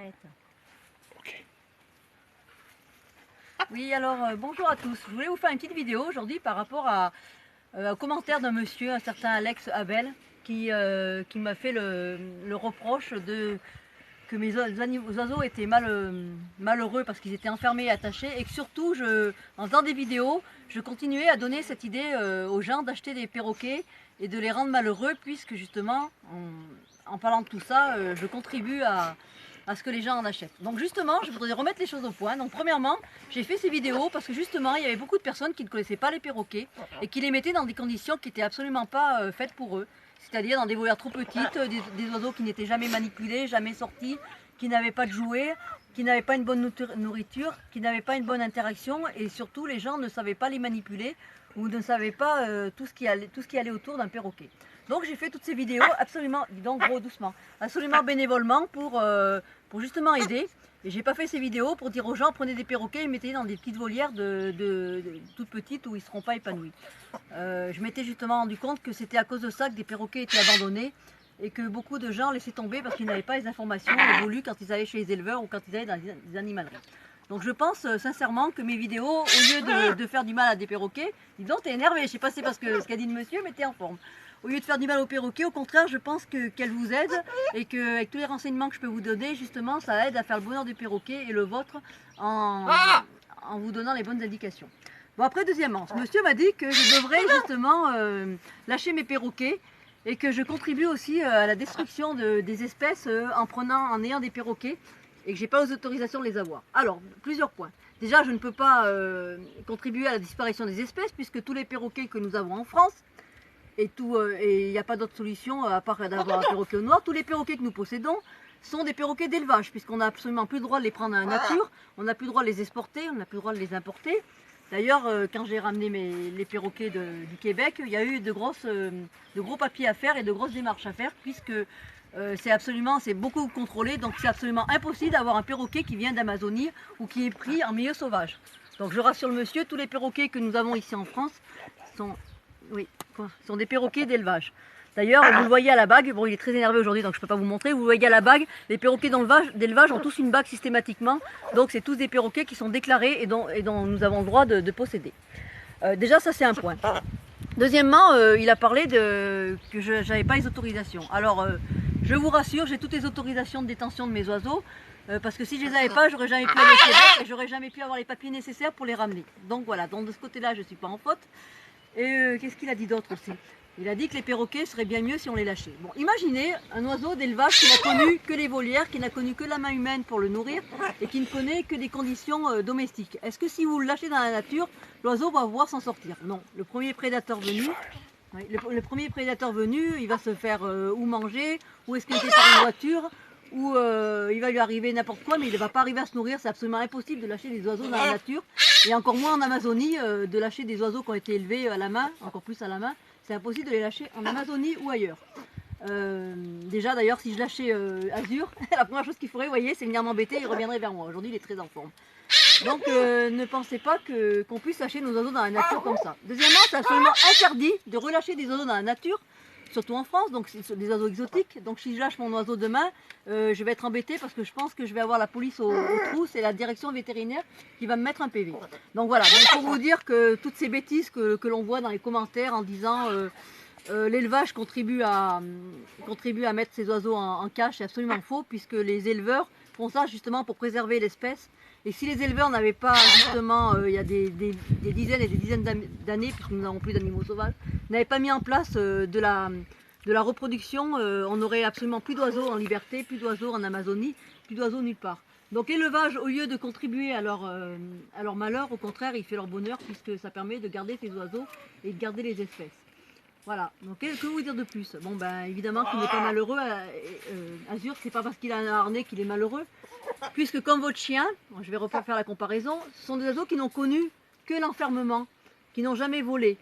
Arrête. Ok. Oui, alors bonjour à tous. Je voulais vous faire une petite vidéo aujourd'hui par rapport au commentaire d'un monsieur, un certain Alex Abel, qui m'a fait le reproche que mes oiseaux étaient malheureux parce qu'ils étaient enfermés et attachés, et que surtout, en faisant des vidéos, je continuais à donner cette idée aux gens d'acheter des perroquets et de les rendre malheureux, puisque justement, en parlant de tout ça, je contribue à ce que les gens en achètent. Donc justement, je voudrais remettre les choses au point. Donc premièrement, j'ai fait ces vidéos parce que justement, il y avait beaucoup de personnes qui ne connaissaient pas les perroquets et qui les mettaient dans des conditions qui n'étaient absolument pas faites pour eux. C'est-à-dire dans des volières trop petites, des oiseaux qui n'étaient jamais manipulés, jamais sortis, qui n'avaient pas de jouets, qui n'avaient pas une bonne nourriture, qui n'avaient pas une bonne interaction, et surtout les gens ne savaient pas les manipuler ou ne savaient pas tout ce qui allait autour d'un perroquet. Donc j'ai fait toutes ces vidéos absolument, dis donc gros doucement, absolument bénévolement pour justement aider. Et j'ai pas fait ces vidéos pour dire aux gens prenez des perroquets et mettez-les dans des petites volières toutes petites où ils ne seront pas épanouis. Je m'étais justement rendu compte que c'était à cause de ça que des perroquets étaient abandonnés et que beaucoup de gens laissaient tomber parce qu'ils n'avaient pas les informations voulues quand ils allaient chez les éleveurs ou quand ils allaient dans les animaleries. Donc je pense sincèrement que mes vidéos, au lieu de faire du mal à des perroquets, dis donc t'es énervé, je sais pas si c'est parce que ce qu'a dit le monsieur, mais t'es en forme. Au lieu de faire du mal aux perroquets, au contraire, je pense qu'elle vous aide et qu'avec tous les renseignements que je peux vous donner, justement, ça aide à faire le bonheur du perroquet et le vôtre en vous donnant les bonnes indications. Bon, après, deuxièmement, ce monsieur m'a dit que je devrais justement lâcher mes perroquets et que je contribue aussi à la destruction des espèces en ayant des perroquets et que je n'ai pas aux autorisations de les avoir. Alors, plusieurs points. Déjà, je ne peux pas contribuer à la disparition des espèces puisque tous les perroquets que nous avons en France, et il n'y a pas d'autre solution à part d'avoir un perroquet au noir. Tous les perroquets que nous possédons sont des perroquets d'élevage, puisqu'on n'a absolument plus le droit de les prendre à la nature, on n'a plus le droit de les exporter, on n'a plus le droit de les importer. D'ailleurs, quand j'ai ramené les perroquets du Québec, il y a eu de gros papiers à faire et de grosses démarches à faire, puisque c'est beaucoup contrôlé, donc c'est absolument impossible d'avoir un perroquet qui vient d'Amazonie ou qui est pris en milieu sauvage. Donc je rassure le monsieur, tous les perroquets que nous avons ici en France sont des perroquets d'élevage. D'ailleurs, vous le voyez à la bague, bon il est très énervé aujourd'hui donc je ne peux pas vous montrer, vous le voyez à la bague, les perroquets d'élevage ont tous une bague systématiquement, donc c'est tous des perroquets qui sont déclarés et dont nous avons le droit de posséder. Déjà ça c'est un point. Deuxièmement, il a parlé que je n'avais pas les autorisations. Alors je vous rassure, j'ai toutes les autorisations de détention de mes oiseaux, parce que si je les avais pas, j'aurais jamais pu aller au Québec et j'aurais jamais pu avoir les papiers nécessaires pour les ramener. Donc voilà, donc de ce côté-là je ne suis pas en faute. Et qu'est-ce qu'il a dit d'autre aussi? Il a dit que les perroquets seraient bien mieux si on les lâchait. Bon, imaginez un oiseau d'élevage qui n'a connu que les volières, qui n'a connu que la main humaine pour le nourrir et qui ne connaît que des conditions domestiques. Est-ce que si vous le lâchez dans la nature, l'oiseau va pouvoir s'en sortir? Non. Le premier prédateur venu, il va se faire ou manger, ou escaler par une voiture, ou il va lui arriver n'importe quoi, mais il ne va pas arriver à se nourrir. C'est absolument impossible de lâcher des oiseaux dans la nature, et encore moins en Amazonie, de lâcher des oiseaux qui ont été élevés à la main, encore plus à la main. C'est impossible de les lâcher en Amazonie ou ailleurs. Déjà d'ailleurs, si je lâchais Azur, la première chose qu'il ferait, vous voyez, c'est venir m'embêter, il reviendrait vers moi. Aujourd'hui, il est très en forme. Donc ne pensez pas qu'on puisse lâcher nos oiseaux dans la nature comme ça. Deuxièmement, c'est absolument interdit de relâcher des oiseaux dans la nature, surtout en France, donc c'est des oiseaux exotiques. Donc si je lâche mon oiseau demain, je vais être embêtée parce que je pense que je vais avoir la police au trou, c'est la direction vétérinaire qui va me mettre un PV. Donc voilà, il faut vous dire que toutes ces bêtises que l'on voit dans les commentaires en disant l'élevage contribue à mettre ces oiseaux en cage, c'est absolument faux, puisque les éleveurs font ça justement pour préserver l'espèce. Et si les éleveurs n'avaient pas justement, il y a des dizaines et des dizaines d'années, puisque nous n'avons plus d'animaux sauvages, n'avaient pas mis en place de la reproduction, on n'aurait absolument plus d'oiseaux en liberté, plus d'oiseaux en Amazonie, plus d'oiseaux nulle part. Donc l'élevage, au lieu de contribuer à leur malheur, au contraire, il fait leur bonheur, puisque ça permet de garder ces oiseaux et de garder les espèces. Voilà, donc que vous dire de plus? Bon ben évidemment qu'il n'est pas malheureux, Azur, c'est pas parce qu'il a un harnais qu'il est malheureux, puisque comme votre chien, je vais refaire la comparaison, ce sont des oiseaux qui n'ont connu que l'enfermement, qui n'ont jamais volé.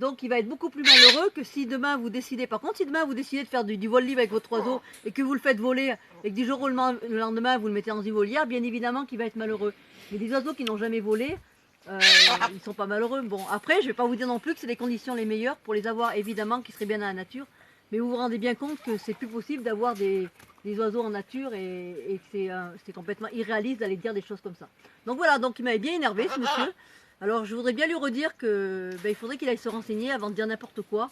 Donc il va être beaucoup plus malheureux que si demain vous décidez, par contre si demain vous décidez de faire du vol libre avec votre oiseau et que vous le faites voler et que du jour au lendemain vous le mettez dans une volière, bien évidemment qu'il va être malheureux. Mais des oiseaux qui n'ont jamais volé, ils ne sont pas malheureux. Bon, après, je ne vais pas vous dire non plus que c'est les conditions les meilleures pour les avoir, évidemment, qui seraient bien dans la nature. Mais vous vous rendez bien compte que c'est plus possible d'avoir des des oiseaux en nature et c'est complètement irréaliste d'aller dire des choses comme ça. Donc voilà, donc il m'avait bien énervé ce monsieur. Alors je voudrais bien lui redire que il faudrait qu'il aille se renseigner avant de dire n'importe quoi.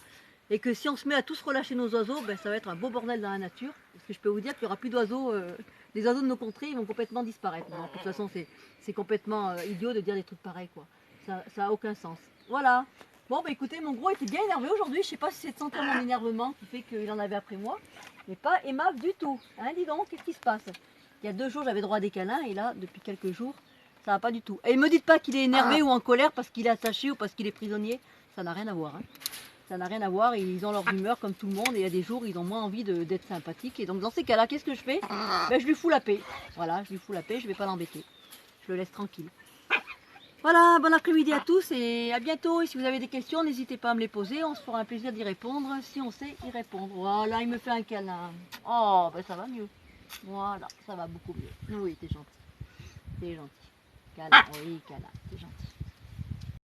Et que si on se met à tous relâcher nos oiseaux, ça va être un beau bordel dans la nature. Parce que je peux vous dire qu'il n'y aura plus d'oiseaux. Les oiseaux de nos contrées ils vont complètement disparaître. Donc, de toute façon, c'est complètement idiot de dire des trucs pareils, quoi. Ça n'a aucun sens. Voilà. Bon, écoutez, mon gros était bien énervé aujourd'hui. Je ne sais pas si c'est de sentir mon énervement qui fait qu'il en avait après moi. Mais pas aimable du tout. Hein, dis donc, qu'est-ce qui se passe? Il y a 2 jours, j'avais droit à des câlins. Et là, depuis quelques jours, ça va pas du tout. Et ne me dites pas qu'il est énervé ou en colère parce qu'il est attaché ou parce qu'il est prisonnier. Ça n'a rien à voir. Hein. Ça n'a rien à voir, ils ont leur humeur comme tout le monde et il y a des jours ils ont moins envie d'être sympathiques. Et donc dans ces cas-là, qu'est-ce que je fais? Je lui fous la paix. Voilà, je lui fous la paix, je ne vais pas l'embêter. Je le laisse tranquille. Voilà, bon après-midi à tous et à bientôt. Et si vous avez des questions, n'hésitez pas à me les poser, on se fera un plaisir d'y répondre si on sait y répondre. Voilà, il me fait un câlin. Oh, ça va mieux. Voilà, ça va beaucoup mieux. Oui, t'es gentil. T'es gentil. Câlin, oui, câlin, t'es gentil.